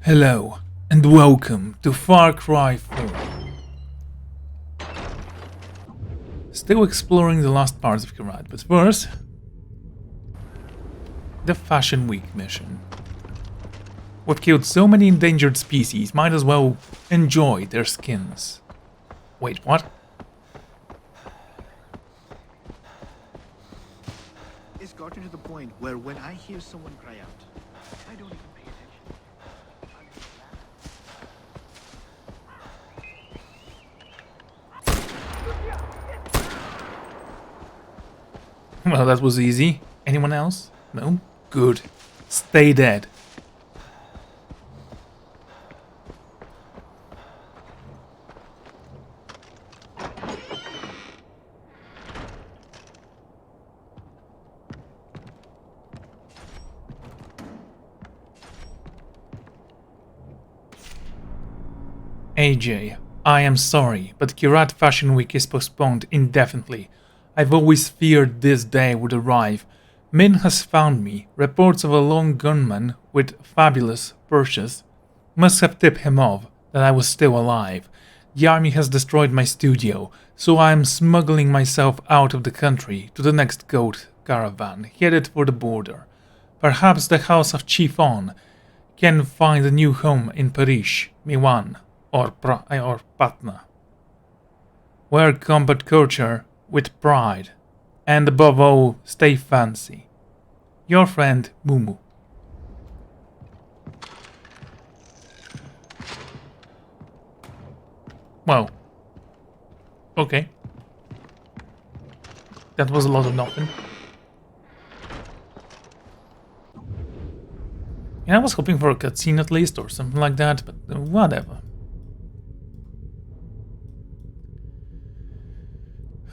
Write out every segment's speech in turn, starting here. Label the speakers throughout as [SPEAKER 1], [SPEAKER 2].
[SPEAKER 1] Hello, and welcome to Far Cry 4. Still exploring the last parts of Kyrat, but first, the Fashion Week mission. We've killed so many endangered species, might as well enjoy their skins. Wait, what?
[SPEAKER 2] It's gotten to the point where when I hear someone cry out, I don't even pay attention.
[SPEAKER 1] Well, that was easy. Anyone else? No? Good. Stay dead. AJ, I am sorry, but Kyrat Fashion Week is postponed indefinitely. I've always feared this day would arrive. Min has found me. Reports of a lone gunman with fabulous purchase must have tipped him off that I was still alive. The army has destroyed my studio, so I am smuggling myself out of the country to the next goat caravan, headed for the border. Perhaps the house of Chief On can find a new home in Paris, Milan, or Patna, where combat culture with pride, and above all, stay fancy. Your friend, Mumu. Well, okay. That was a lot of nothing. Yeah, I was hoping for a cutscene at least, or something like that, but whatever.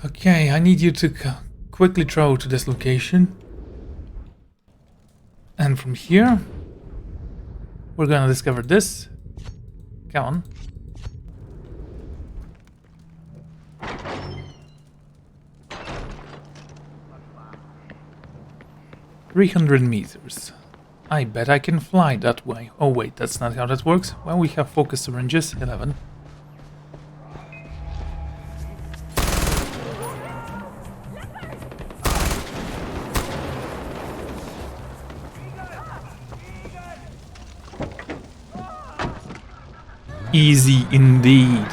[SPEAKER 1] Okay, I need you to quickly travel to this location. And from here, we're gonna discover this. Come on. $300 meters. I bet I can fly that way. Oh wait, that's not how that works. Well, we have focus syringes, 11. Easy indeed.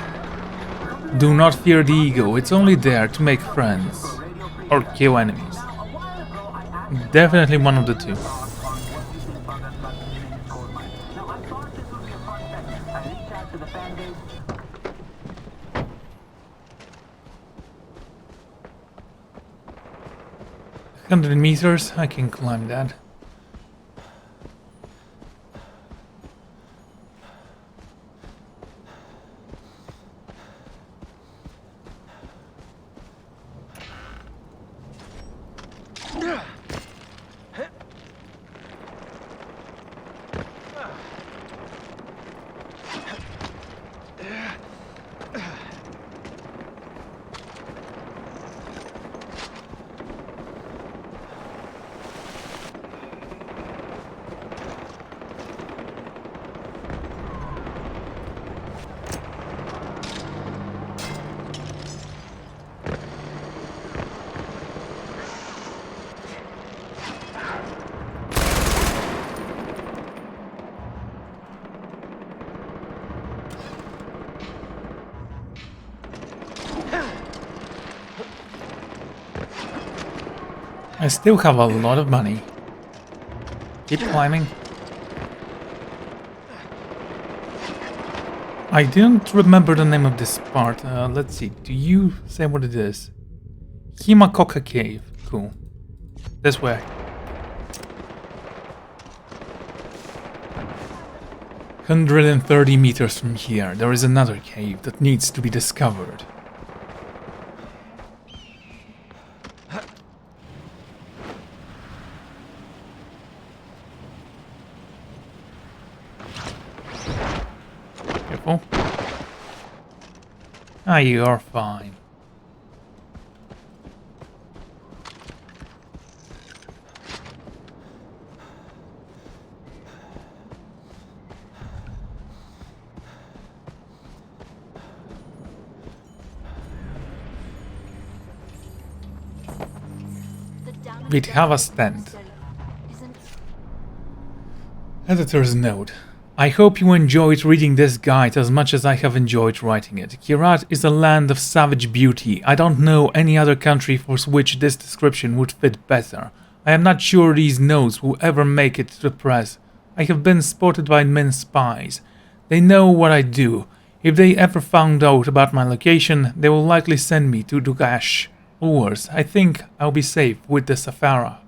[SPEAKER 1] Do not fear the ego, it's only there to make friends. Or kill enemies. Definitely one of the two. $100 meters, I can climb that. I still have a lot of money. Keep climbing. I didn't remember the name of this part. Let's see. Do you say what it is? Himakoka Cave. Cool. This way. $130 meters from here, there is another cave that needs to be discovered. Careful. Ah, you are fine. We'd have a stand. Editor's note. I hope you enjoyed reading this guide as much as I have enjoyed writing it. Kyrat is a land of savage beauty. I don't know any other country for which this description would fit better. I am not sure these notes will ever make it to the press. I have been spotted by Min's spies. They know what I do. If they ever found out about my location, they will likely send me to Dugash. Or worse, I think I'll be safe with the Safara.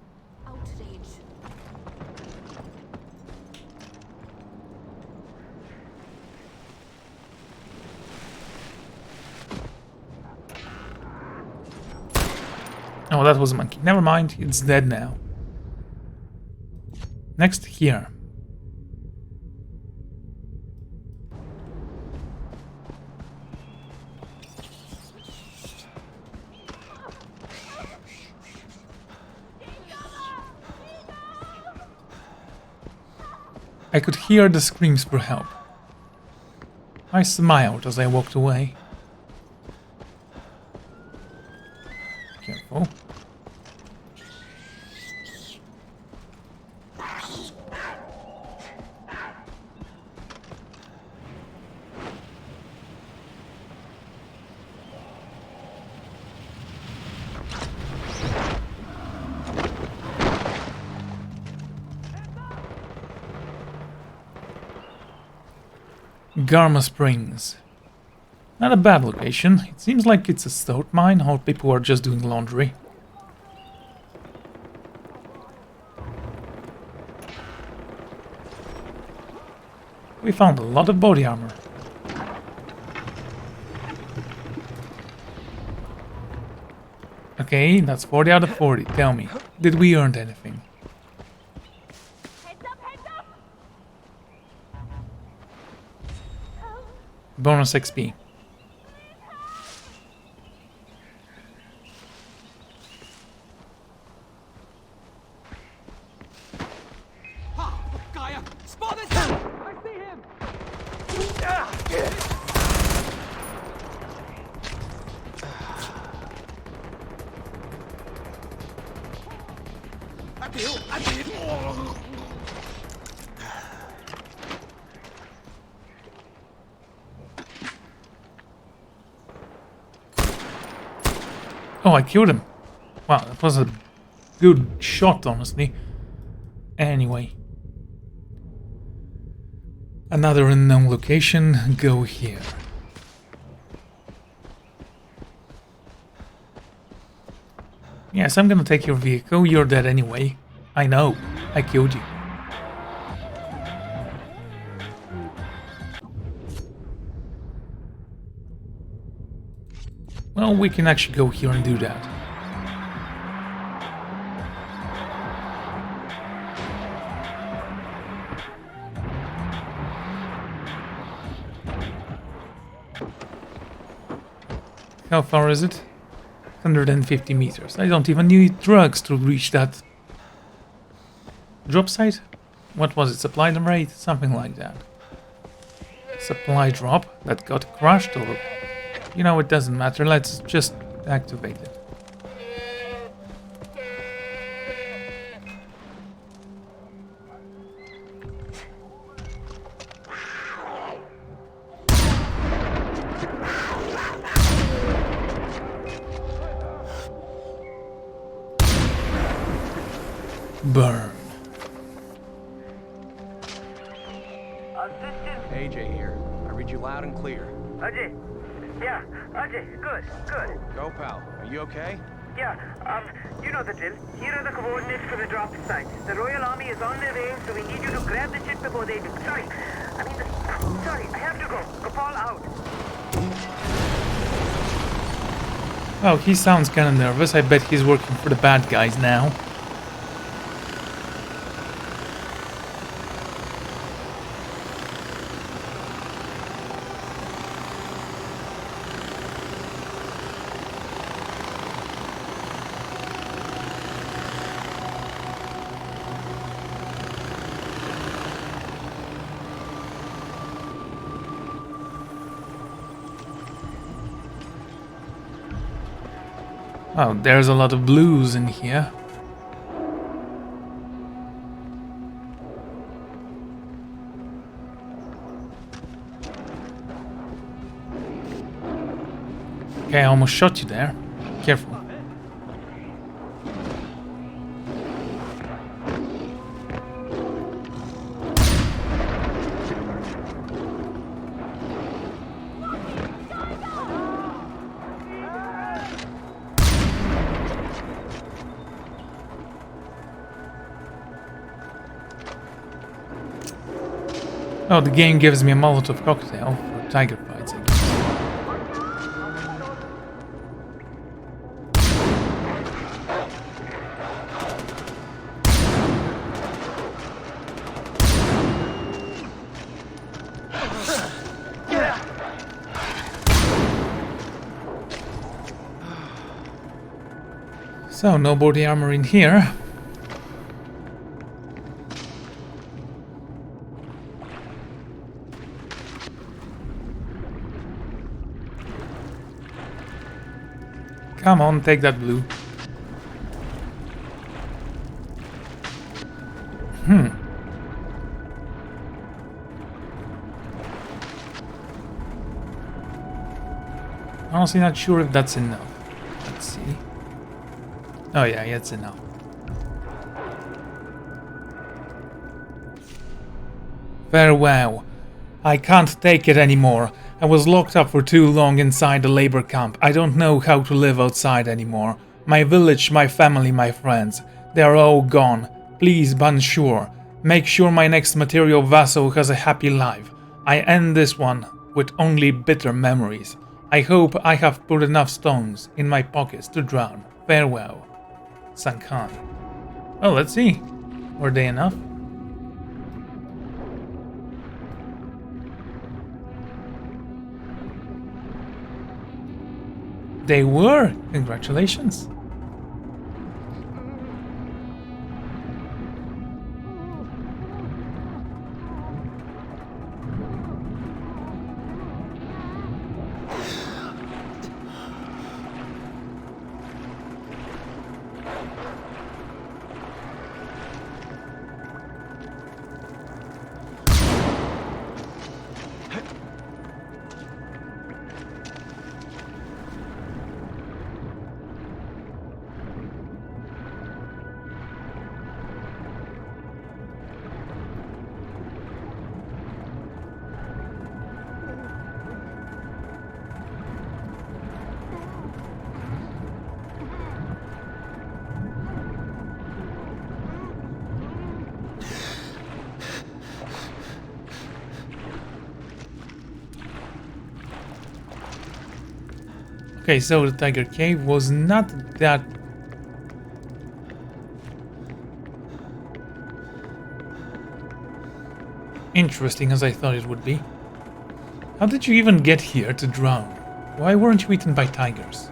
[SPEAKER 1] Oh, that was a monkey. Never mind, it's dead now. Next here. I could hear the screams for help. I smiled as I walked away. Careful. Garma Springs. Not a bad location. It seems like it's a salt mine, or people are just doing laundry. We found a lot of body armor. Okay, that's 40 out of 40. Tell me, did we earn anything? Bonus XP.
[SPEAKER 3] Gaia! Spot this! I see him! I did!
[SPEAKER 1] Oh, I killed him. Wow, that was a good shot, honestly. Anyway. Another unknown location. Go here. Yes, I'm gonna take your vehicle. You're dead anyway. I know. I killed you. Well, we can actually go here and do that. How far is it? 150 meters. I don't even need drugs to reach that drop site. What was it? Supply rate? Something like that. Supply drop that got crashed, or... You know, it doesn't matter. Let's just activate it. Burn.
[SPEAKER 3] AJ here. I read you loud and clear.
[SPEAKER 4] Ajay. Yeah, Ajay, good.
[SPEAKER 3] Go, pal. Are you okay?
[SPEAKER 4] Yeah, you know the drill. Here are the coordinates for the drop site. The Royal Army is on their way, so we need you to grab the ship before they do. Sorry, I have to go. Gopal out.
[SPEAKER 1] Oh, he sounds kind of nervous. I bet he's working for the bad guys now. Oh, there's a lot of blues in here. Okay, I almost shot you there. Careful. Oh, the game gives me a Molotov cocktail for tiger fights, I guess. So, no body armor in here. Come on, take that blue. Honestly, not sure if that's enough. Let's see. Oh yeah, it's enough. Farewell. I can't take it anymore. I was locked up for too long inside the labor camp. I don't know how to live outside anymore. My village, my family, my friends, they are all gone. Please, Bansure, make sure my next material vassal has a happy life. I end this one with only bitter memories. I hope I have put enough stones in my pockets to drown. Farewell. Sankan. Oh, let's see. Were they enough? They were! Congratulations. Okay, so the Tiger Cave was not that interesting as I thought it would be. How did you even get here to drown? Why weren't you eaten by tigers?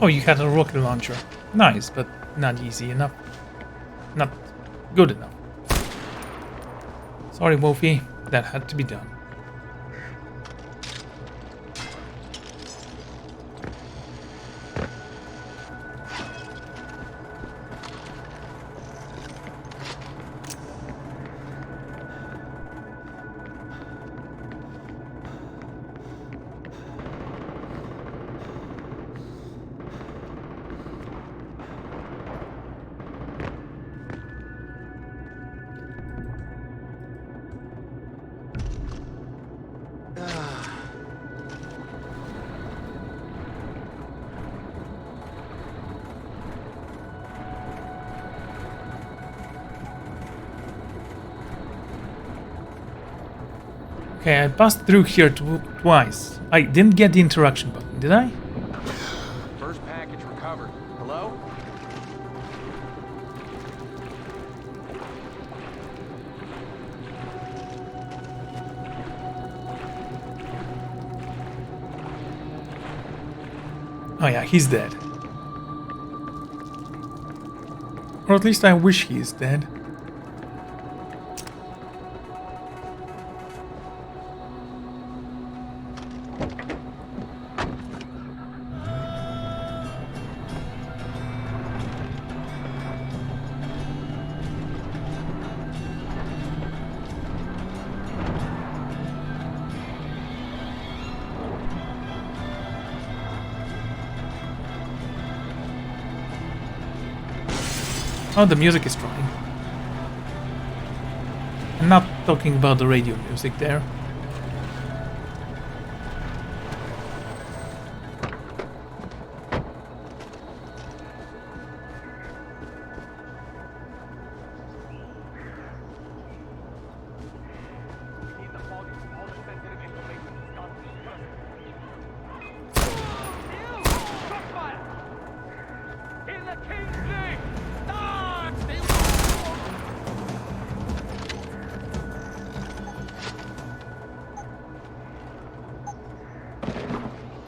[SPEAKER 1] Oh, you had a rocket launcher. Nice, but not easy enough. Not good enough. Sorry, Wolfie. That had to be done. Okay, I passed through here twice. I didn't get the interaction button, did I?
[SPEAKER 3] First package recovered. Hello?
[SPEAKER 1] Oh yeah, he's dead. Or at least I wish he is dead. Oh, the music is trying. I'm not talking about the radio music there.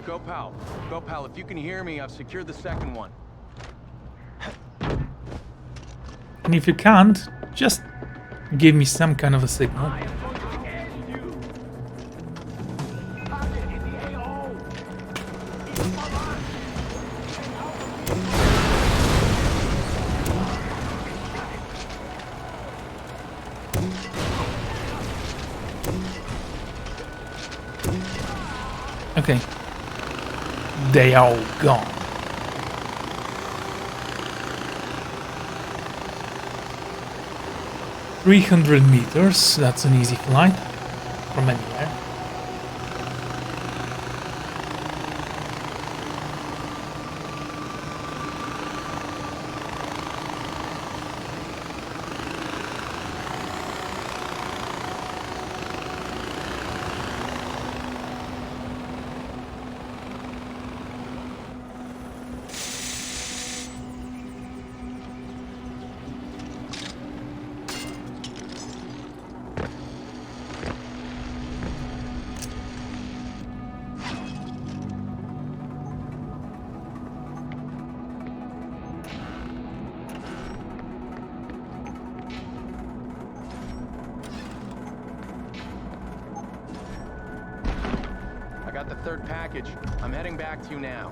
[SPEAKER 3] Go, pal. Go, pal. If you can hear me, I've secured the second one.
[SPEAKER 1] And if you can't, just give me some kind of a signal. Okay. They are all gone. $300 meters, that's an easy flight from anywhere.
[SPEAKER 3] I got the third package. I'm heading back to you now.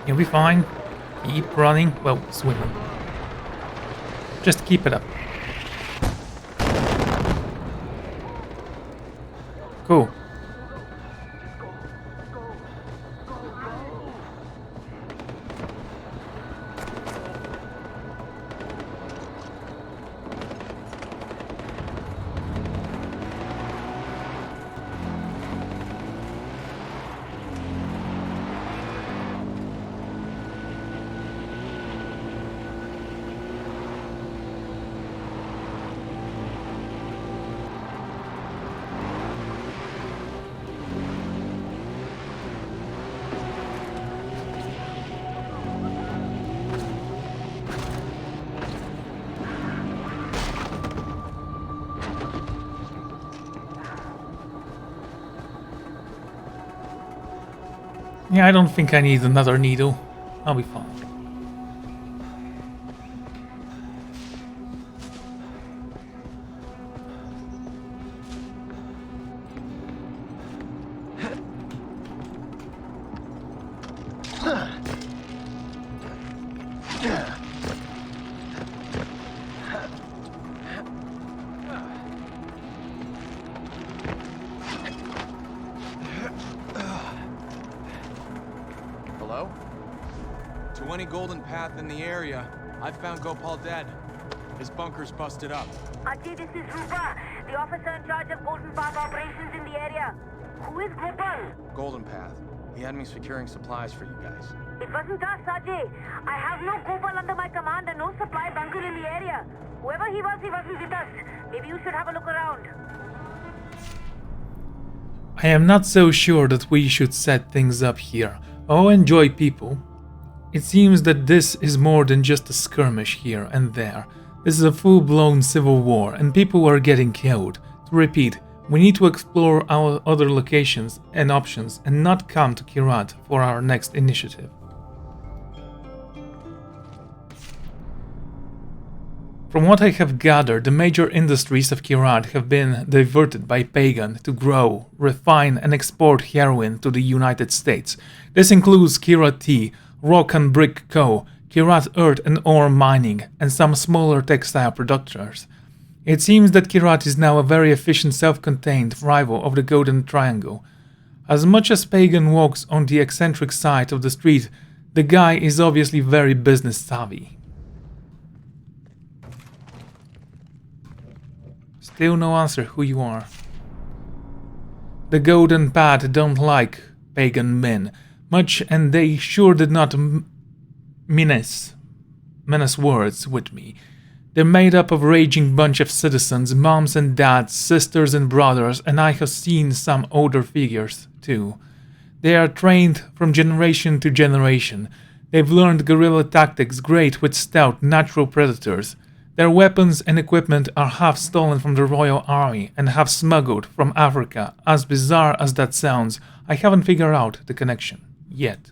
[SPEAKER 1] You'll be fine. Keep running. Well, swimming. Just keep it up. Cool. Yeah, I don't think I need another needle. I'll be fine.
[SPEAKER 3] Hello? any golden path in the area, I found Gopal dead. His bunker's busted up.
[SPEAKER 4] Ajay, this is Rupa, the officer in charge of Golden Path operations in the area. Who is Gopal?
[SPEAKER 3] Golden path. He had me securing supplies for you guys.
[SPEAKER 4] It wasn't us, Ajay. I have no Gopal under my command and no supply bunker in the area. Whoever he wasn't with us. Maybe you should have a look around.
[SPEAKER 1] I am not so sure that we should set things up here. Oh, enjoy, people. It seems that this is more than just a skirmish here and there. This is a full-blown civil war, and people are getting killed. To repeat, we need to explore our other locations and options and not come to Kyrat for our next initiative. From what I have gathered, the major industries of Kyrat have been diverted by Pagan to grow, refine and export heroin to the United States. This includes Kyrat Tea, Rock and Brick Co., Kyrat Earth and Ore Mining, and some smaller textile producers. It seems that Kyrat is now a very efficient self-contained rival of the Golden Triangle. As much as Pagan walks on the eccentric side of the street, the guy is obviously very business savvy. Still no answer who you are. The Golden Path don't like Pagan Min much, and they sure did not menace words with me. They're made up of a raging bunch of citizens, moms and dads, sisters and brothers, and I have seen some older figures too. They are trained from generation to generation. They've learned guerrilla tactics great with stout natural predators. Their weapons and equipment are half stolen from the royal army and half smuggled from Africa. As bizarre as that sounds, I haven't figured out the connection yet.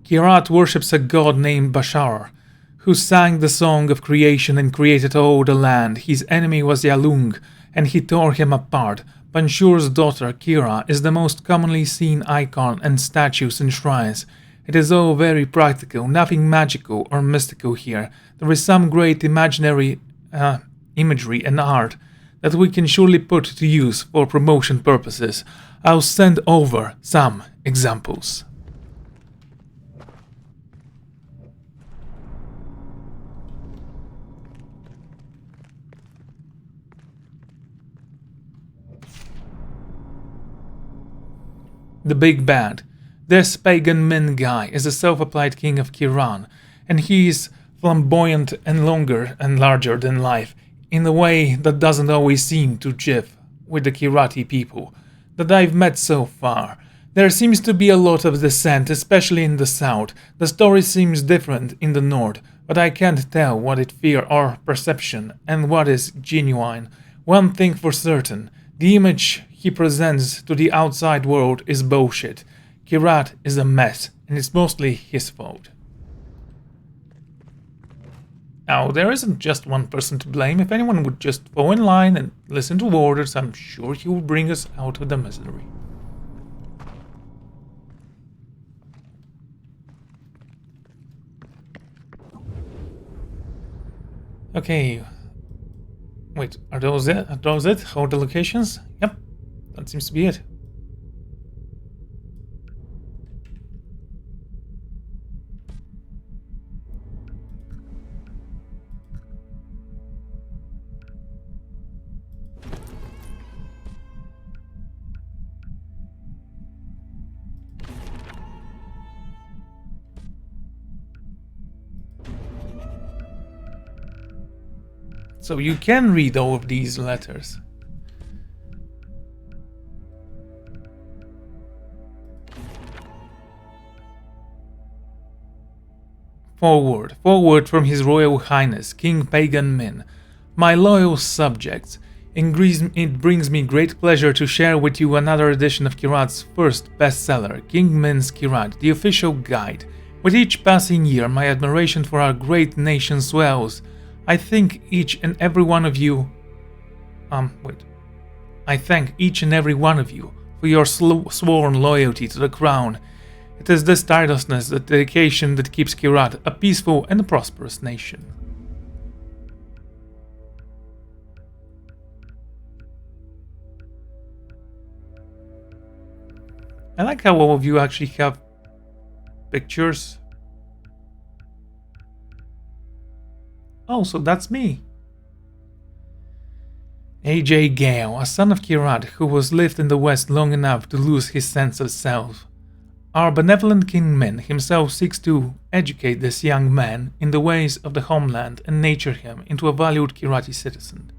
[SPEAKER 1] Kyrat worships a god named Bashar, who sang the song of creation and created all the land. His enemy was Yalung, and he tore him apart. Panshur's daughter, Kira, is the most commonly seen icon and statues in shrines. It is all very practical, nothing magical or mystical here. There is some great imaginary imagery and art that we can surely put to use for promotion purposes. I'll send over some examples. The Big Bad. This Pagan Min guy is a self-applied king of Kiran, and he is flamboyant and longer and larger than life, in a way that doesn't always seem to jive with the Kirati people that I've met so far. There seems to be a lot of dissent, especially in the south. The story seems different in the north, but I can't tell what is fear or perception and what is genuine. One thing for certain, the image he presents to the outside world is bullshit. Kyrat is a mess, and it's mostly his fault. Now, there isn't just one person to blame. If anyone would just fall in line and listen to orders, I'm sure he will bring us out of the misery. Okay. Wait, are those it? Are those it? All the locations? Yep. That seems to be it. So you can read all of these letters. Forward from His Royal Highness, King Pagan Min. My loyal subjects, it brings me great pleasure to share with you another edition of Kyrat's first bestseller, King Min's Kyrat, the official guide. With each passing year, my admiration for our great nation swells. I thank each and every one of you for your sworn loyalty to the crown. It is this tirelessness, the dedication that keeps Kyrat a peaceful and prosperous nation. I like how all of you actually have pictures. Oh, so that's me. Ajay Ghale, a son of Kyrat who was lived in the West long enough to lose his sense of self. Our benevolent King Min himself seeks to educate this young man in the ways of the homeland and nurture him into a valued Kyrati citizen.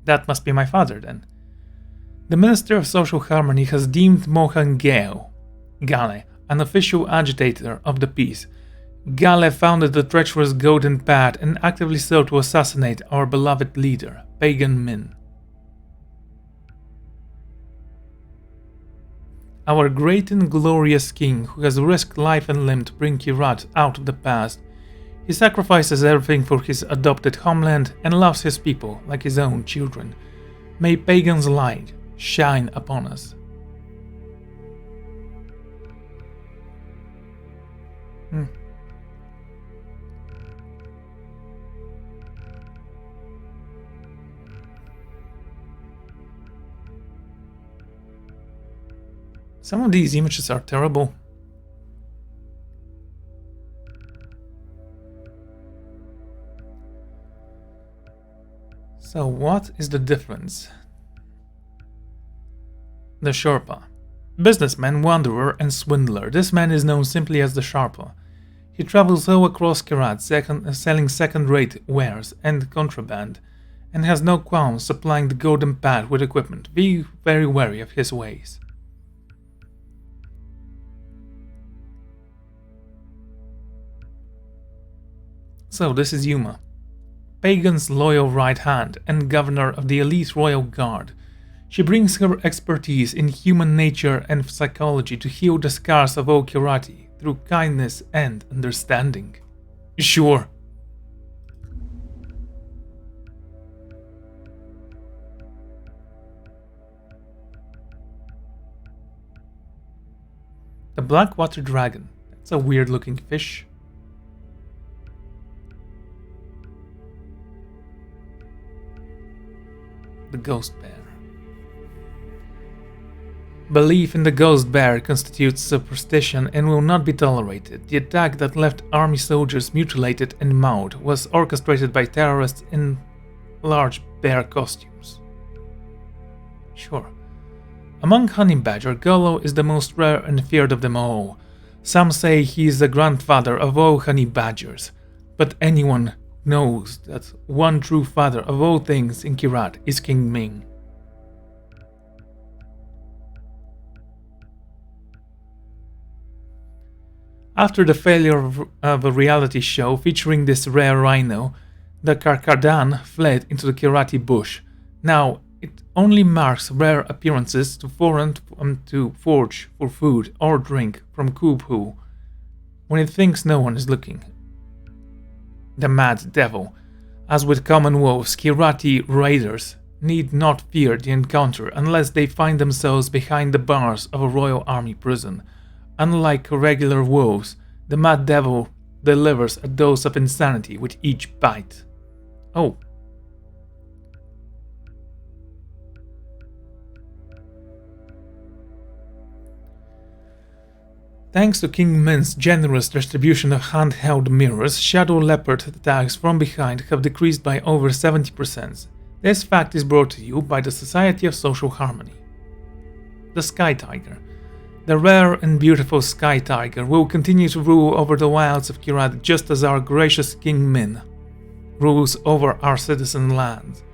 [SPEAKER 1] That must be my father, then. The Minister of Social Harmony has deemed Mohan Ghale an official agitator of the peace. Ghale founded the treacherous Golden Path and actively sought to assassinate our beloved leader, Pagan Min. Our great and glorious king, who has risked life and limb to bring Kyrat out of the past, he sacrifices everything for his adopted homeland and loves his people like his own children. May Pagan's light shine upon us. Some of these images are terrible. So what is the difference? The Sherpa. Businessman, wanderer and swindler, this man is known simply as the Sherpa. He travels all across Kyrat, selling second-rate wares and contraband, and has no qualms supplying the Golden Path with equipment. Be very wary of his ways. So this is Yuma, Pagan's loyal right hand and governor of the elite royal guard. She brings her expertise in human nature and psychology to heal the scars of all Kyrati through kindness and understanding. Sure. The Blackwater Dragon. That's a weird looking fish. The Ghost Bear. Belief in the Ghost Bear constitutes superstition and will not be tolerated. The attack that left army soldiers mutilated and mauled was orchestrated by terrorists in large bear costumes. Sure. Among honey badger, Golo is the most rare and feared of them all. Some say he is the grandfather of all honey badgers, but anyone knows that one true father of all things in Kyrat is King Min. After the failure of a reality show featuring this rare rhino, the Karkardan fled into the Kyrati bush. Now, it only marks rare appearances to forage for food or drink from Kubhu when it thinks no one is looking. The Mad Devil. As with common wolves, Kyrati raiders need not fear the encounter unless they find themselves behind the bars of a royal army prison. Unlike regular wolves, the Mad Devil delivers a dose of insanity with each bite. Oh. Thanks to King Min's generous distribution of handheld mirrors, Shadow Leopard attacks from behind have decreased by over 70%. This fact is brought to you by the Society of Social Harmony. The Sky Tiger. The rare and beautiful Sky Tiger will continue to rule over the wilds of Kyrat just as our gracious King Min rules over our citizen lands.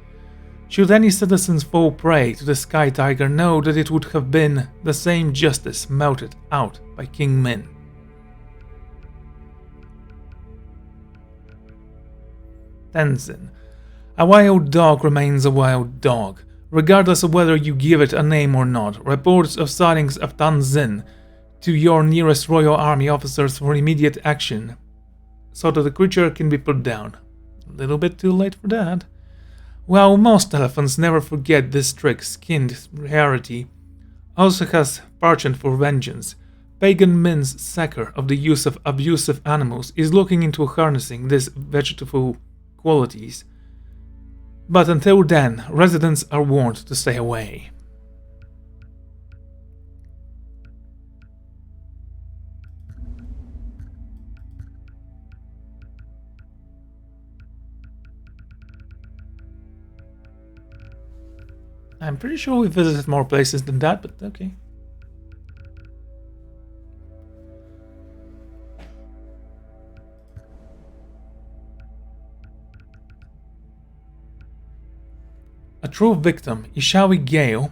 [SPEAKER 1] Should any citizens fall prey to the Sky Tiger, know that it would have been the same justice melted out by King Min. Tenzin. A wild dog remains a wild dog, regardless of whether you give it a name or not. Reports of sightings of Tenzin to your nearest royal army officers for immediate action, so that the creature can be put down. A little bit too late for that. While most elephants never forget this trick, skinned rarity also has penchant for vengeance. Pagan Min's sector of the use of abusive animals is looking into harnessing these vegetable qualities. But until then, residents are warned to stay away. I'm pretty sure we visited more places than that, but okay. A true victim, Ajay Ghale,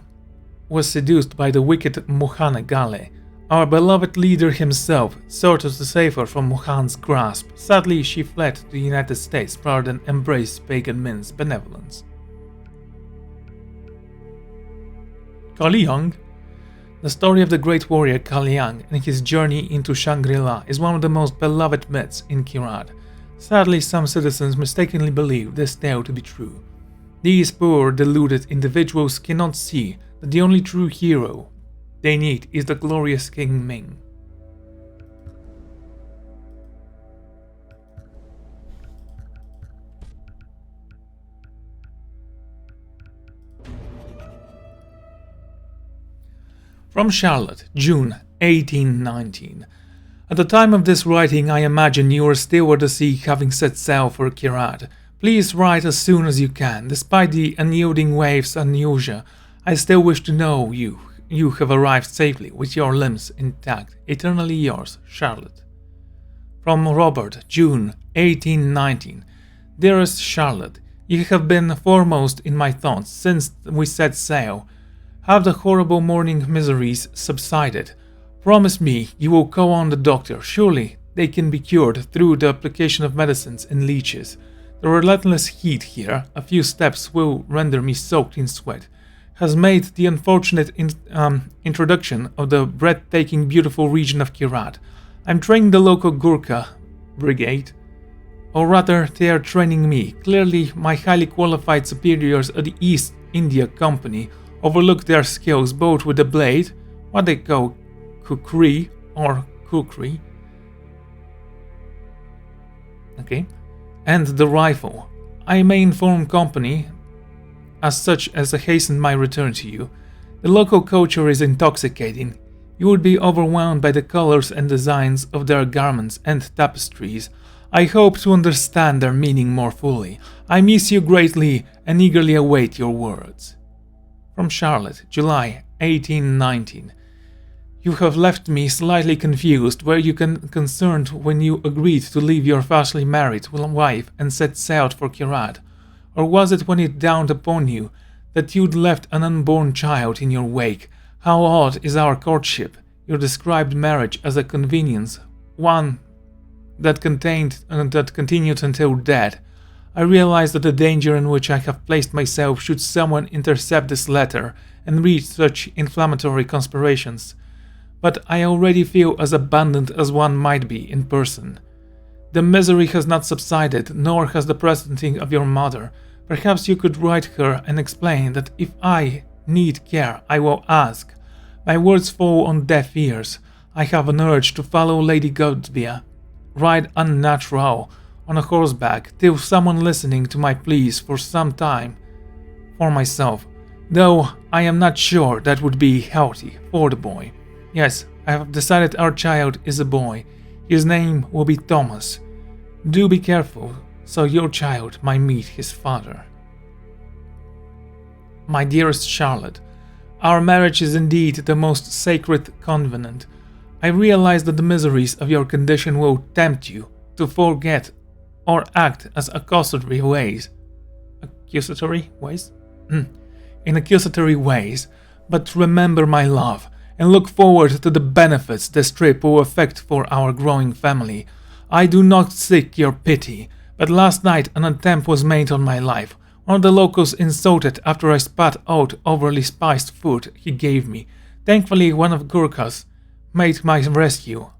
[SPEAKER 1] was seduced by the wicked Ajay Ghale. Our beloved leader himself sought to save her from Muhan's grasp. Sadly, she fled to the United States rather than embrace Pagan Min's benevolence. Kalyang. The story of the great warrior Kalyang and his journey into Shangri-La is one of the most beloved myths in Kyrat. Sadly, some citizens mistakenly believe this tale to be true. These poor, deluded individuals cannot see that the only true hero they need is the glorious King Ming. From Charlotte, June 1819. At the time of this writing, I imagine you are still at the sea, having set sail for Kyrat. Please write as soon as you can. Despite the unyielding waves unusual, I still wish to know you have arrived safely with your limbs intact. Eternally yours, Charlotte. From Robert, June 1819. Dearest Charlotte, you have been foremost in my thoughts since we set sail. Have the horrible morning miseries subsided? Promise me you will call on the doctor. Surely they can be cured through the application of medicines and leeches. The relentless heat here, a few steps will render me soaked in sweat, has made the unfortunate introduction of the breathtaking beautiful region of Kyrat. I'm training the local Gurkha brigade, or rather they are training me. Clearly my highly qualified superiors at the East India Company overlook their skills both with the blade, what they call kukri or kukri, and the rifle. I may inform company as such as I hasten my return to you. The local culture is intoxicating. You would be overwhelmed by the colors and designs of their garments and tapestries. I hope to understand their meaning more fully. I miss you greatly and eagerly await your words. From Charlotte, July 1819. You have left me slightly confused. Were you concerned when you agreed to leave your freshly married wife and set sail for Kyrat? Or was it when it dawned upon you that you'd left an unborn child in your wake? How odd is our courtship! You described marriage as a convenience, one that continued until death. I realize that the danger in which I have placed myself should someone intercept this letter and read such inflammatory conspirations, but I already feel as abandoned as one might be in person. The misery has not subsided, nor has the presenting of your mother. Perhaps you could write her and explain that if I need care, I will ask. My words fall on deaf ears. I have an urge to follow Lady Godbia, ride unnatural on a horseback, till someone listening to my pleas for some time for myself, though I am not sure that would be healthy for the boy. Yes, I have decided our child is a boy. His name will be Thomas. Do be careful, so your child might meet his father. My dearest Charlotte, our marriage is indeed the most sacred covenant. I realize that the miseries of your condition will tempt you to forget or act as accusatory ways. In accusatory ways, but remember my love and look forward to the benefits this trip will effect for our growing family. I do not seek your pity, but last night an attempt was made on my life. One of the locals insulted after I spat out overly spiced food he gave me. Thankfully, one of Gurkhas made my rescue.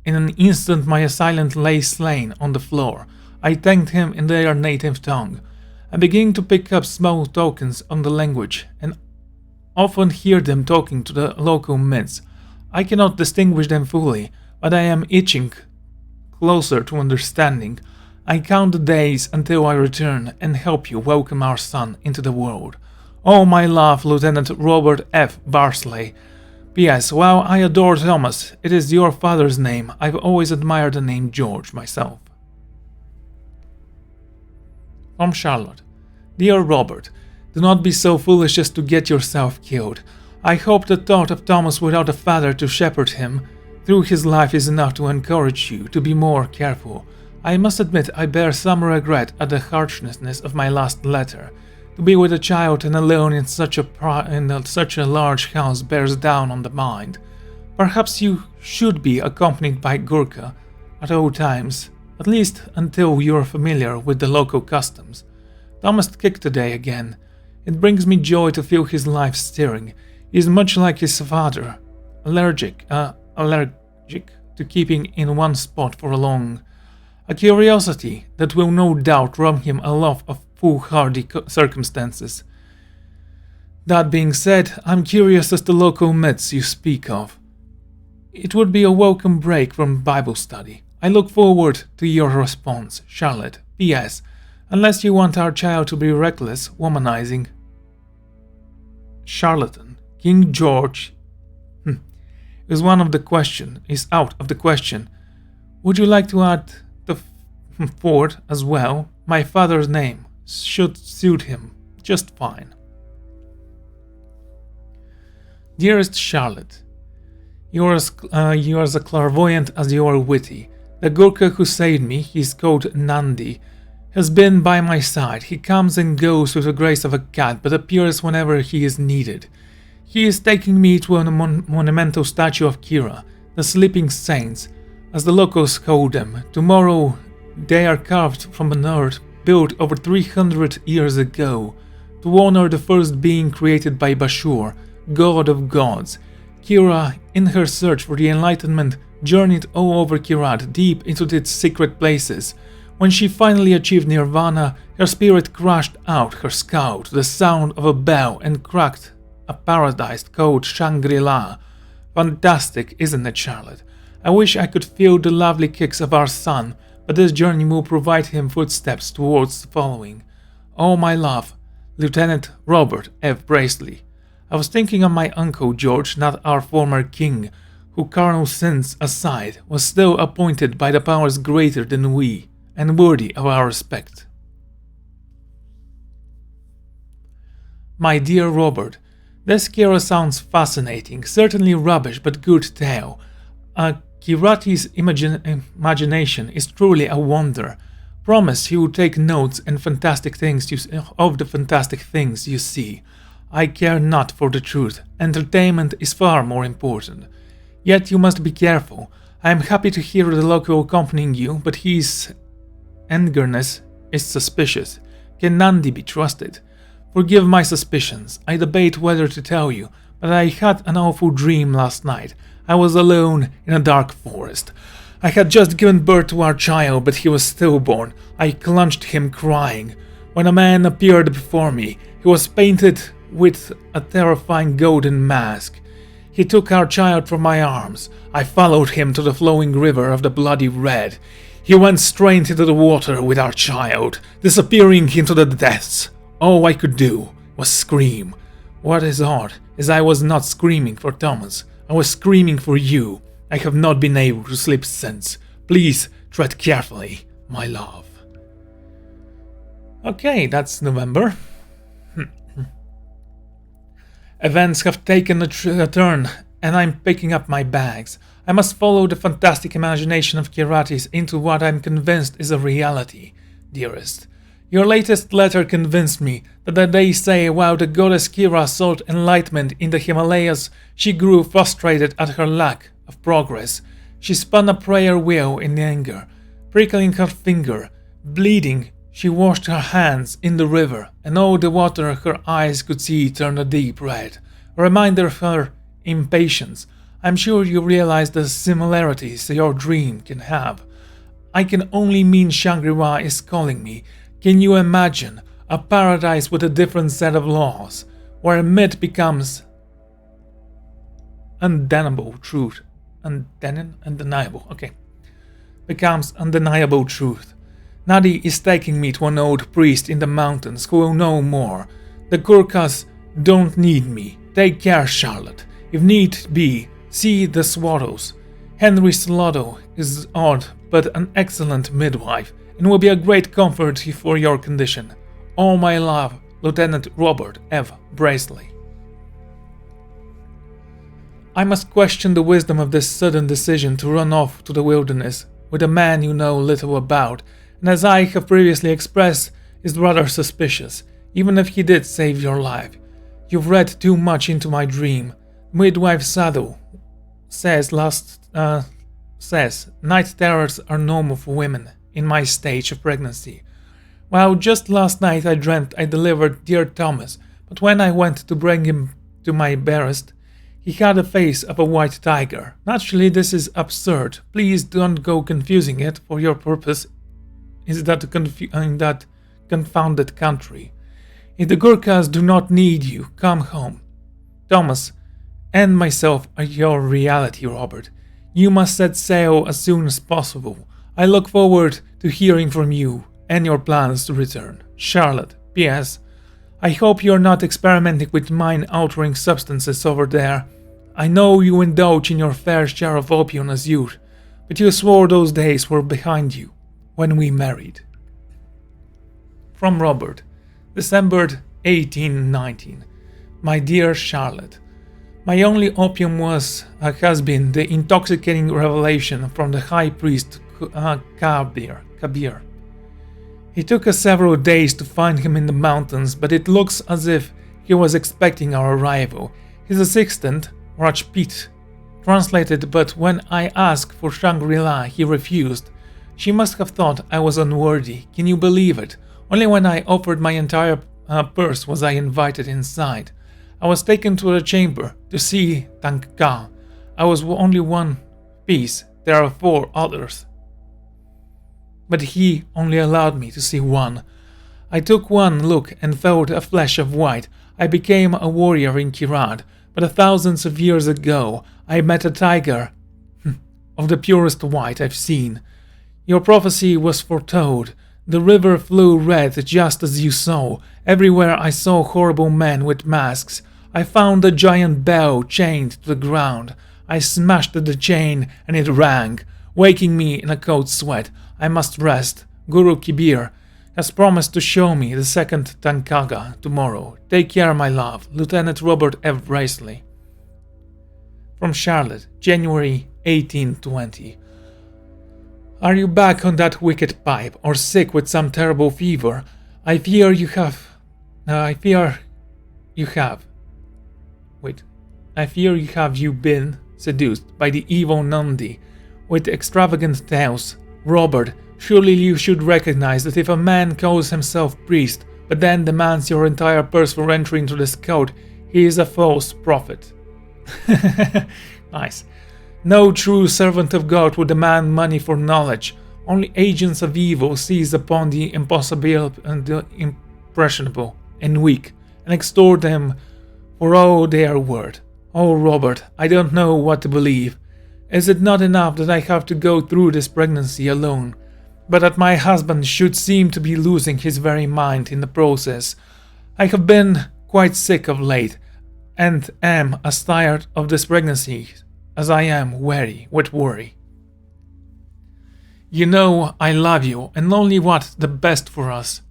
[SPEAKER 1] In an instant my assailant lay slain on the floor. I thanked him in their native tongue. I began to pick up small tokens on the language and often hear them talking to the local myths. I cannot distinguish them fully, but I am itching closer to understanding. I count the days until I return and help you welcome our son into the world. Oh, my love, Lieutenant Robert F. Barsley. P.S. While I adore Thomas, it is your father's name. I've always admired the name George myself. From Charlotte. Dear Robert, do not be so foolish as to get yourself killed. I hope the thought of Thomas without a father to shepherd him through his life is enough to encourage you to be more careful. I must admit I bear some regret at the harshness of my last letter. To be with a child and alone in such a large house bears down on the mind. Perhaps you should be accompanied by Gurkha at all times, at least until you are familiar with the local customs. Thomas kicked today again. It brings me joy to feel his life stirring. He is much like his father, allergic to keeping in one spot for long. A curiosity that will no doubt rob him a love of foolhardy circumstances. That being said, I'm curious as to local myths you speak of. It would be a welcome break from Bible study. I look forward to your response, Charlotte. P.S. Unless you want our child to be reckless, womanizing. Charlatan, King George is out of the question. Would you like to add the Ford as well? My father's name should suit him just fine. Dearest Charlotte, you are as clairvoyant as you are witty. The Gurkha who saved me, he is called Nandi, has been by my side. He comes and goes with the grace of a cat, but appears whenever he is needed. He is taking me to a monumental statue of Kyrat, the sleeping saints, as the locals call them. Tomorrow they are carved from an earth built over 300 years ago, to honor the first being created by Bashur, god of gods. Kyrat, in her search for the enlightenment, journeyed all over Kyrat, deep into its secret places. When she finally achieved nirvana, her spirit crashed out her skull to the sound of a bell and cracked a paradise called Shangri-La. Fantastic, isn't it, Charlotte? I wish I could feel the lovely kicks of our son, but this journey will provide him footsteps towards the following. Oh, my love, Lieutenant Robert F. Bracely. I was thinking of my uncle George, not our former king, who, carnal sins aside, was still appointed by the powers greater than we, and worthy of our respect. My dear Robert, this Kyrat sounds fascinating, certainly rubbish but good tale. Kirati's imagination is truly a wonder. Promise you will take notes and of the fantastic things you see. I care not for the truth. Entertainment is far more important. Yet you must be careful. I am happy to hear the local accompanying you, but his eagerness is suspicious. Can Nandi be trusted? Forgive my suspicions. I debate whether to tell you, but I had an awful dream last night. I was alone in a dark forest. I had just given birth to our child, but he was stillborn. I clutched him crying. When a man appeared before me, he was painted with a terrifying golden mask. He took our child from my arms. I followed him to the flowing river of the bloody red. He went straight into the water with our child, disappearing into the depths. All I could do was scream. What is odd is I was not screaming for Thomas. I was screaming for you. I have not been able to sleep since. Please tread carefully, my love. Okay, that's November. Events have taken a turn, and I'm picking up my bags. I must follow the fantastic imagination of Kiratis into what I'm convinced is a reality, dearest. Your latest letter convinced me that they say while the goddess Kyrat sought enlightenment in the Himalayas, she grew frustrated at her lack of progress. She spun a prayer wheel in anger, prickling her finger. Bleeding, she washed her hands in the river, and all the water her eyes could see turned a deep red, a reminder of her impatience. I'm sure you realize the similarities your dream can have. I can only mean Shangri-La is calling me. Can you imagine a paradise with a different set of laws, where myth becomes undeniable truth. Undeniable, okay. Becomes undeniable truth. Nadi is taking me to an old priest in the mountains who will know more. The Gurkhas don't need me. Take care, Charlotte. If need be, see the swallows. Henry Slaughter is odd but an excellent midwife, and will be a great comfort for your condition. All my love, Lieutenant Robert F. Bracely. I must question the wisdom of this sudden decision to run off to the wilderness with a man you know little about, and as I have previously expressed, is rather suspicious, even if he did save your life. You've read too much into my dream. Midwife Sadhu says night terrors are normal for women in my stage of pregnancy. Well, just last night I dreamt I delivered dear Thomas, but when I went to bring him to my berest, he had the face of a white tiger. Naturally, this is absurd. Please don't go confusing it for your purpose in that confounded country. If the Gurkhas do not need you, come home. Thomas and myself are your reality, Robert. You must set sail as soon as possible. I look forward to hearing from you and your plans to return. Charlotte. P.S. I hope you're not experimenting with mind-altering substances over there. I know you indulge in your fair share of opium as youth, but you swore those days were behind you when we married. From Robert, December 1819. My dear Charlotte, my only opium has been the intoxicating revelation from the high priest Kabir. It took us several days to find him in the mountains, but it looks as if he was expecting our arrival. His assistant, Rajpit, translated, but when I asked for Shangri-La, he refused. She must have thought I was unworthy. Can you believe it? Only when I offered my entire purse was I invited inside. I was taken to the chamber to see Tanka. I was only one piece. There are 4 others. But he only allowed me to see one. I took one look and felt a flash of white. I became a warrior in Kyrat, but thousands of years ago I met a tiger of the purest white I've seen. Your prophecy was foretold. The river flew red just as you saw. Everywhere I saw horrible men with masks. I found a giant bell chained to the ground. I smashed the chain and it rang, waking me in a cold sweat. I must rest. Guru Kabir has promised to show me the second Tankaga tomorrow. Take care, my love. Lieutenant Robert F. Bracely. From Charlotte, January 1820. Are you back on that wicked pipe, or sick with some terrible fever? I fear you have been seduced by the evil Nandi with extravagant tales. Robert, surely you should recognize that if a man calls himself priest, but then demands your entire purse for entry into this cult, he is a false prophet. Nice. No true servant of God would demand money for knowledge. Only agents of evil seize upon the impossible and the impressionable and weak, and extort them for all they are worth. Oh, Robert, I don't know what to believe. Is it not enough that I have to go through this pregnancy alone, but that my husband should seem to be losing his very mind in the process? I have been quite sick of late, and am as tired of this pregnancy as I am weary with worry. You know I love you and only want the best for us.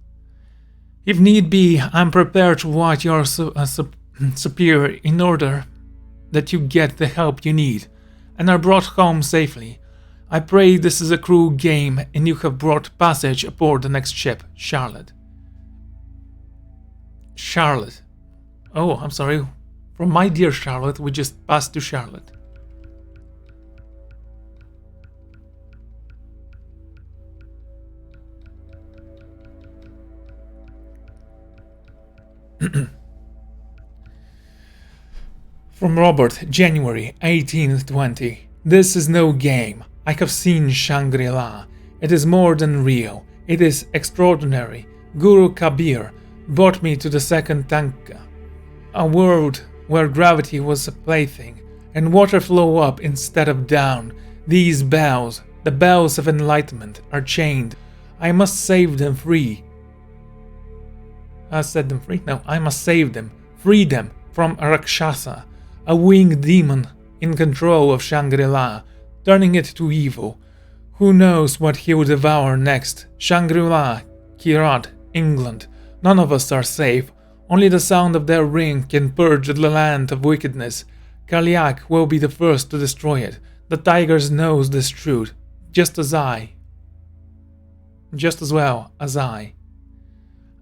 [SPEAKER 1] If need be, I'm prepared to watch your superior in order that you get the help you need and are brought home safely. I pray this is a cruel game and you have brought passage aboard the next ship, Charlotte. Charlotte. Oh, I'm sorry. From my dear Charlotte, we just passed to Charlotte. From Robert, January 1820. This is no game. I have seen Shangri-La. It is more than real. It is extraordinary. Guru Kabir brought me to the second Tanka, a world where gravity was a plaything, and water flow up instead of down. These bells, the bells of enlightenment, are chained. I must save them free. Set them free? No, I must save them, free them from a Rakshasa, a winged demon in control of Shangri-La, turning it to evil. Who knows what he will devour next? Shangri-La, Kyrat, England. None of us are safe. Only the sound of their ring can purge the land of wickedness. Kaliak will be the first to destroy it. The Tigers knows this truth, just as well as I.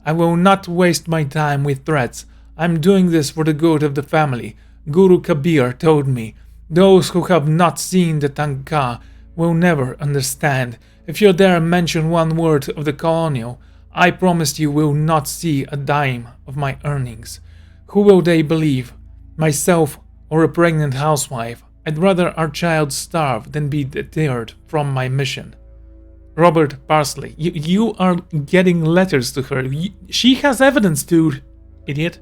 [SPEAKER 1] I will not waste my time with threats. I'm doing this for the good of the family. Guru Kabir told me, those who have not seen the Tanka will never understand. If you dare mention one word of the colonial, I promise you will not see a dime of my earnings. Who will they believe? Myself or a pregnant housewife? I'd rather our child starve than be deterred from my mission. Robert Parsley, you are getting letters to her. She has evidence, dude. Idiot.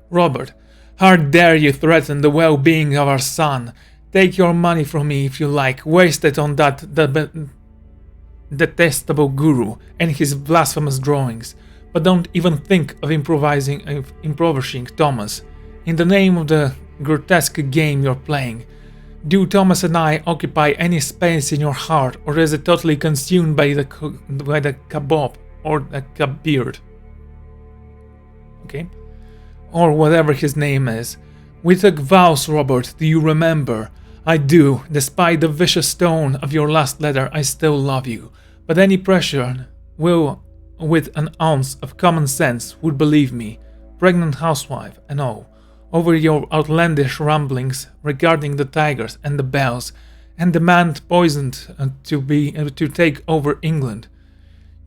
[SPEAKER 1] Robert, how dare you threaten the well-being of our son? Take your money from me if you like. Waste it on that detestable guru and his blasphemous drawings. But don't even think of impoverishing Thomas. In the name of the grotesque game you're playing, do Thomas and I occupy any space in your heart, or is it totally consumed by the kabob or the kabird? Okay? Or whatever his name is. We took vows, Robert, do you remember? I do. Despite the vicious tone of your last letter, I still love you. But any pressure will, with an ounce of common sense, would believe me, pregnant housewife and all, over your outlandish ramblings regarding the tigers and the bells, and demand poisoned to take over England.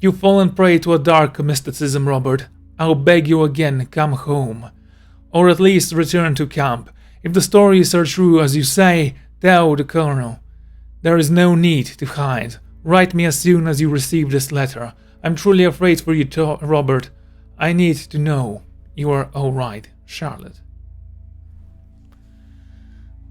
[SPEAKER 1] You've fallen prey to a dark mysticism, Robert. I'll beg you again, come home. Or at least return to camp. If the stories are true as you say, tell the colonel. There is no need to hide. Write me as soon as you receive this letter. I'm truly afraid for you, Robert. I need to know you are all right, Charlotte.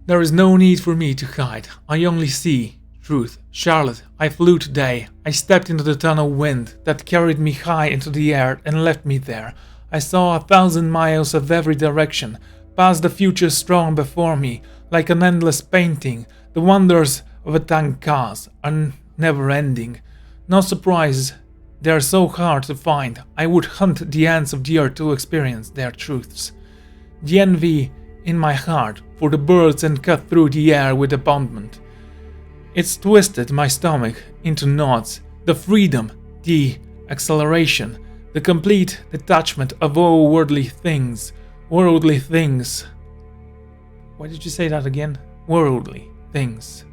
[SPEAKER 1] There is no need for me to hide. I only see truth. Charlotte, I flew today. I stepped into the tunnel wind that carried me high into the air and left me there. I saw 1,000 miles of every direction, past the future strong before me, like an endless painting. The wonders of a Tankas are never-ending. No surprise, they are so hard to find. I would hunt the ants of the earth to experience their truths. The envy in my heart for the birds and cut through the air with abandonment. It's twisted my stomach into knots. The freedom, the acceleration, the complete detachment of all worldly things. Worldly things. Why did you say that again? Worldly things.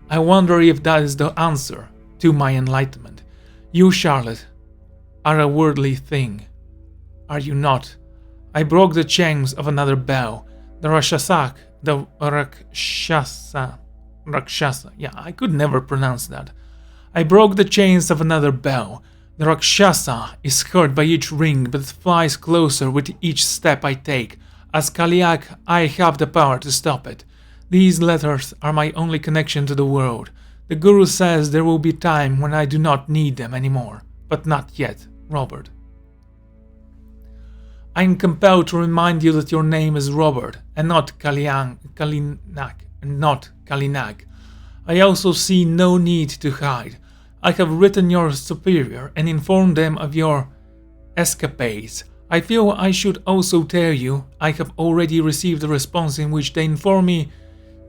[SPEAKER 1] I wonder if that is the answer to my enlightenment. You, Charlotte, are a worldly thing. Are you not? I broke the chains of another bell. The Rakshasa. Yeah, I could never pronounce that. I broke the chains of another bell. The Rakshasa is hurt by each ring, but flies closer with each step I take. As Kaliak, I have the power to stop it. These letters are my only connection to the world. The Guru says there will be time when I do not need them anymore, but not yet, Robert. I am compelled to remind you that your name is Robert, and not Kalinak. I also see no need to hide. I have written your superior and informed them of your escapades. I feel I should also tell you I have already received a response in which they inform me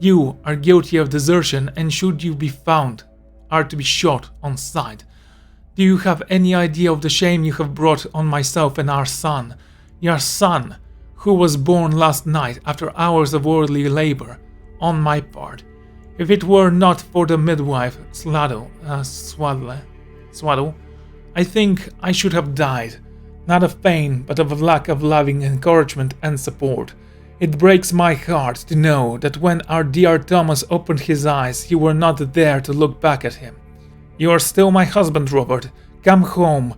[SPEAKER 1] you are guilty of desertion and should you be found, are to be shot on sight. Do you have any idea of the shame you have brought on myself and our son? Your son, who was born last night after hours of worldly labor, on my part. If it were not for the midwife, Swaddle, I think I should have died, not of pain, but of lack of loving encouragement and support. It breaks my heart to know that when our dear Thomas opened his eyes, you were not there to look back at him. You are still my husband, Robert. Come home.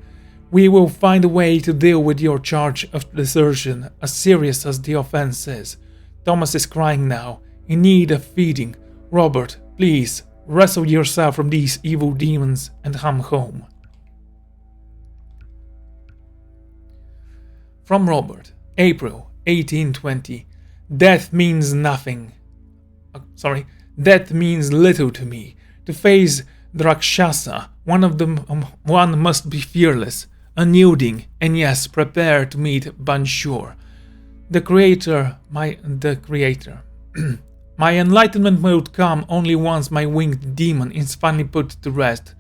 [SPEAKER 1] We will find a way to deal with your charge of desertion, as serious as the offense is. Thomas is crying now, in need of feeding. Robert, please, wrestle yourself from these evil demons and come home. From Robert, April 1820. Death means nothing. Death means little to me. To face the Rakshasa, one must be fearless, unyielding, and yes, prepare to meet Banshur, the creator. My enlightenment will come only once my winged demon is finally put to rest.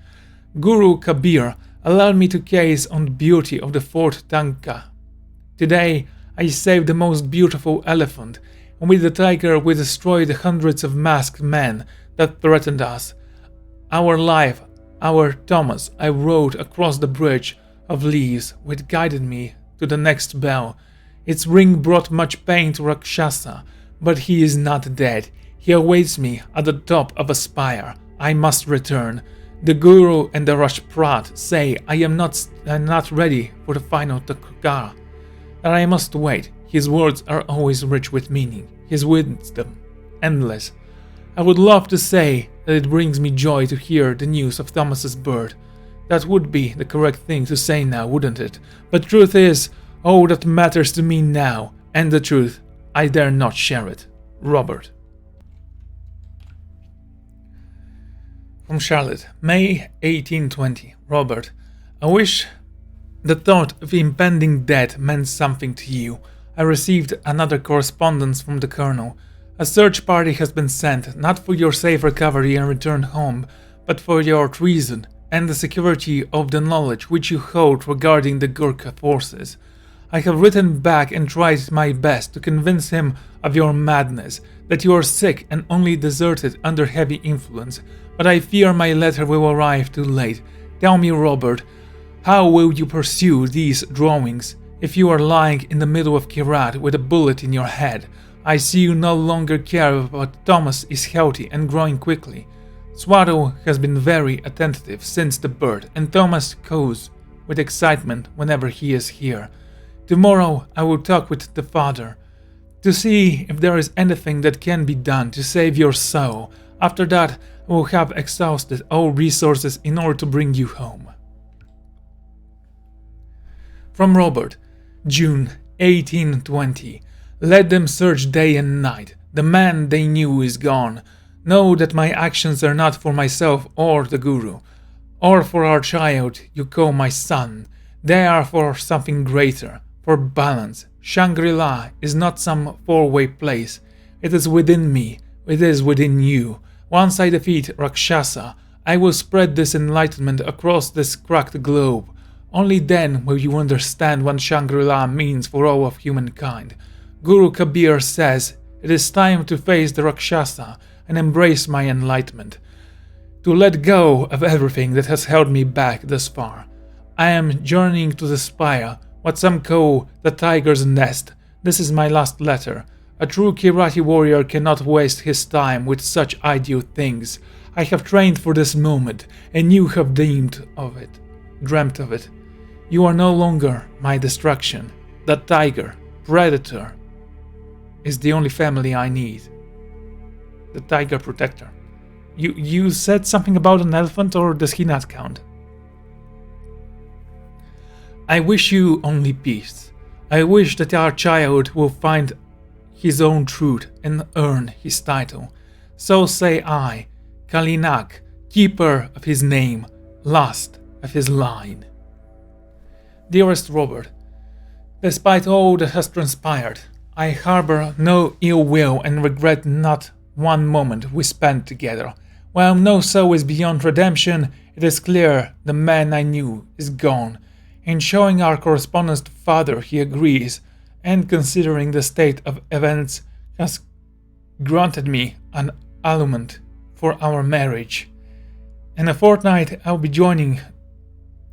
[SPEAKER 1] Guru Kabir allowed me to gaze on the beauty of the Fort Tanka. Today, I saved the most beautiful elephant, and with the tiger we destroyed the hundreds of masked men that threatened us. Our life, our Thomas, I rode across the bridge of leaves which guided me to the next bell. Its ring brought much pain to Rakshasa, but he is not dead. He awaits me at the top of a spire. I must return. The Guru and the Rajprat say I am not ready for the final Takara, that I must wait. His words are always rich with meaning, his wisdom endless. I would love to say that it brings me joy to hear the news of Thomas's birth. That would be the correct thing to say now, wouldn't it? But truth is, all that matters to me now, and the truth, I dare not share it. Robert. From Charlotte, May 1820. Robert, I wish the thought of impending death meant something to you. I received another correspondence from the Colonel. A search party has been sent, not for your safe recovery and return home, but for your treason and the security of the knowledge which you hold regarding the Gurkha forces. I have written back and tried my best to convince him of your madness, that you are sick and only deserted under heavy influence, but I fear my letter will arrive too late. Tell me, Robert, how will you pursue these drawings if you are lying in the middle of Kyrat with a bullet in your head? I see you no longer care but Thomas is healthy and growing quickly. Swaddle has been very attentive since the birth, and Thomas cows with excitement whenever he is here. Tomorrow I will talk with the father to see if there is anything that can be done to save your soul. After that, I will have exhausted all resources in order to bring you home. From Robert, June 1820. Let them search day and night. The man they knew is gone. Know that my actions are not for myself or the Guru, or for our child you call my son. They are for something greater, for balance. Shangri-La is not some faraway place. It is within me. It is within you. Once I defeat Rakshasa, I will spread this enlightenment across this cracked globe. Only then will you understand what Shangri-La means for all of humankind. Guru Kabir says it is time to face the Rakshasa and embrace my enlightenment, to let go of everything that has held me back thus far. I am journeying to the spire, what some call the tiger's nest. This is my last letter. A true Kirati warrior cannot waste his time with such ideal things. I have trained for this moment, and you have dreamt of it. You are no longer my destruction. That tiger, predator, is the only family I need. The tiger protector. You said something about an elephant, or does he not count? I wish you only peace. I wish that our child will find his own truth and earn his title. So say I, Kalinak, keeper of his name, last of his line. Dearest Robert, despite all that has transpired, I harbor no ill will and regret not one moment we spent together. While no soul is beyond redemption, it is clear the man I knew is gone. In showing our correspondence to father, he agrees, and considering the state of events, has granted me an annulment for our marriage. In a fortnight, I'll be joined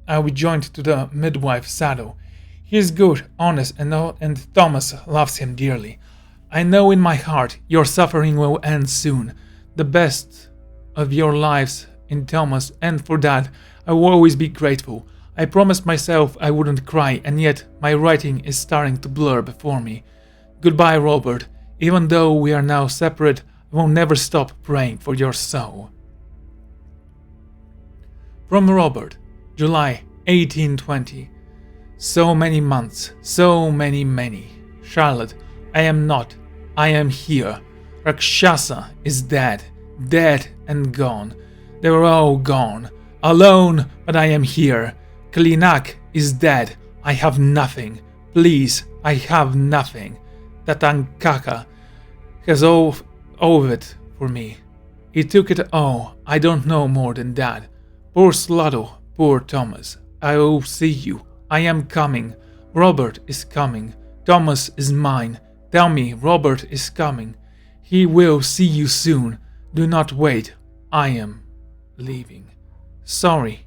[SPEAKER 1] to the midwife saddle. He is good, honest, and Thomas loves him dearly. I know in my heart your suffering will end soon. The best of your lives in Thomas, and for that I will always be grateful. I promised myself I wouldn't cry, and yet my writing is starting to blur before me. Goodbye, Robert. Even though we are now separate, I will never stop praying for your soul. From Robert, July 1820. So many months, so many. Charlotte, I am not. I am here. Rakshasa is dead and gone. They were all gone. Alone, but I am here. Kalinak is dead. I have nothing. Please, I have nothing. Tatankaka has all of it for me. He took it all. I don't know more than that. Poor Slaughter, poor Thomas. I will see you. I am coming. Robert is coming. Thomas is mine. Tell me, Robert is coming. He will see you soon. Do not wait. I am leaving. Sorry.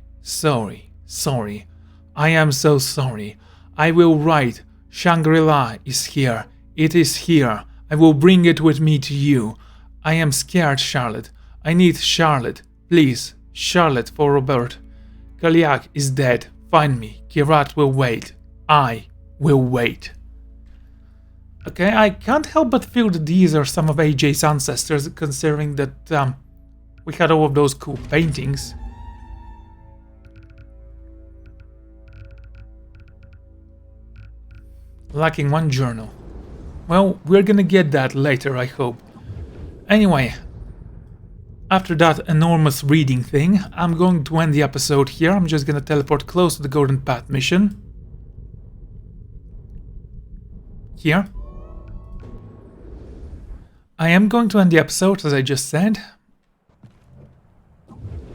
[SPEAKER 1] I am so sorry. I will write. Shangri-La is here. It is here. I will bring it with me to you. I am scared, Charlotte. I need Charlotte. Please, Charlotte for Robert. Kaliak is dead. Find me. Kyrat will wait. I will wait. Okay, I can't help but feel that these are some of AJ's ancestors, considering that we had all of those cool paintings. Lacking one journal. Well, we're gonna get that later, I hope. Anyway, after that enormous reading thing, I'm going to end the episode here. I'm just gonna teleport close to the Golden Path mission. Here. I am going to end the episode, as I just said.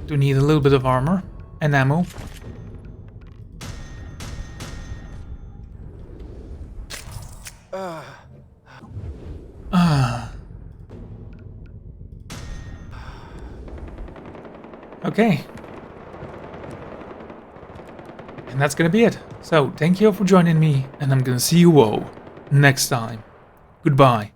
[SPEAKER 1] Do need a little bit of armor and ammo. Okay. And that's gonna be it. So, thank you all for joining me, and I'm gonna see you all next time. Goodbye.